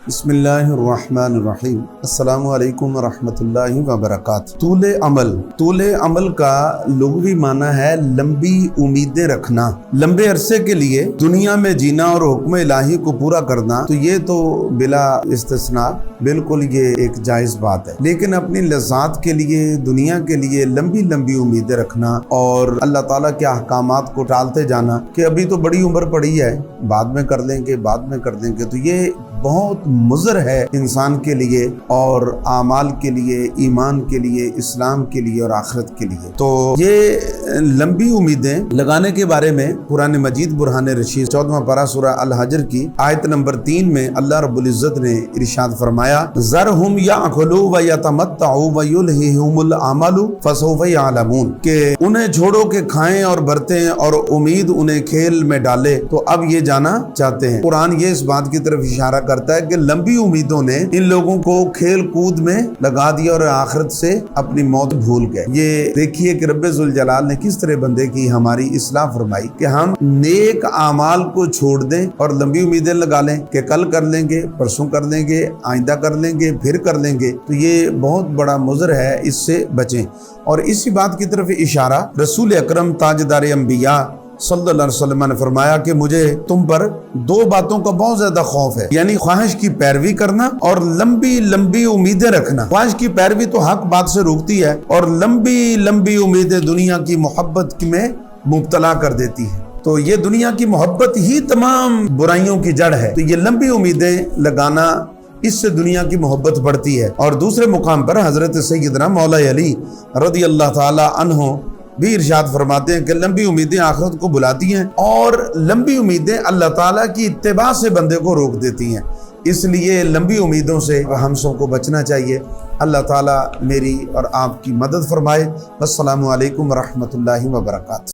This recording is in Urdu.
بسم اللہ الرحمن الرحیم۔ السلام علیکم ورحمۃ اللہ وبرکاتہ۔ طول عمل کا لغوی معنی ہے لمبی امیدیں رکھنا، لمبے عرصے کے لیے دنیا میں جینا اور حکم الہی کو پورا کرنا۔ تو یہ تو بلا استثناء بالکل یہ ایک جائز بات ہے، لیکن اپنی لذات کے لیے، دنیا کے لیے لمبی امیدیں رکھنا اور اللہ تعالیٰ کے احکامات کو ٹالتے جانا کہ ابھی تو بڑی عمر پڑی ہے، بعد میں کر لیں گے، تو یہ بہت مضر ہے انسان کے لیے اور اعمال کے لیے، ایمان کے لیے، اسلام کے لیے اور آخرت کے لیے۔ تو یہ لمبی امیدیں لگانے کے بارے میں قرآن مجید برہان رشید 14واں پارہ سورہ الحجر کی آیت نمبر 3 میں اللہ رب العزت نے ارشاد فرمایا، ذرہم یأکلوا ویتمتعوا ویلہہم الامل فسوف یعلمون، کہ انہیں چھوڑو کہ کھائیں اور برتیں اور امید انہیں کھیل میں ڈالے تو اب یہ جانا چاہتے ہیں۔ قرآن یہ اس بات کی طرف اشارہ کرتا ہے کہ لمبی امیدوں نے ان لوگوں کو کھیل کود میں لگا دیا اور آخرت سے اپنی موت بھول گئے۔ یہ دیکھیے کہ رب ذوالجلال نے کس طرح بندے کی ہماری اصلاح فرمائی کہ ہم نیک اعمال کو چھوڑ دیں اور لمبی امیدیں لگا لیں کہ کل کر لیں گے، پرسوں کر لیں گے، آئندہ کر لیں گے، پھر کر لیں گے۔ تو یہ بہت بڑا مضر ہے، اس سے بچیں۔ اور اسی بات کی طرف اشارہ رسول اکرم تاجدار انبیاء صلی اللہ علیہ وسلم نے فرمایا کہ مجھے تم پر دو باتوں کا بہت زیادہ خوف ہے، یعنی خواہش کی پیروی کرنا اور لمبی امیدیں رکھنا۔ خواہش کی پیروی تو حق بات سے روکتی ہے اور لمبی امیدیں دنیا کی محبت میں مبتلا کر دیتی ہے۔ تو یہ دنیا کی محبت ہی تمام برائیوں کی جڑ ہے۔ تو یہ لمبی امیدیں لگانا، اس سے دنیا کی محبت بڑھتی ہے۔ اور دوسرے مقام پر حضرت سیدنا مولا علی رضی اللہ تعالی عنہ بھی ارشاد فرماتے ہیں کہ لمبی امیدیں آخرت کو بلاتی ہیں اور لمبی امیدیں اللہ تعالیٰ کی اتباع سے بندے کو روک دیتی ہیں۔ اس لیے لمبی امیدوں سے ہم سب کو بچنا چاہیے۔ اللہ تعالیٰ میری اور آپ کی مدد فرمائے۔ السلام علیکم ورحمۃ اللہ وبرکاتہ۔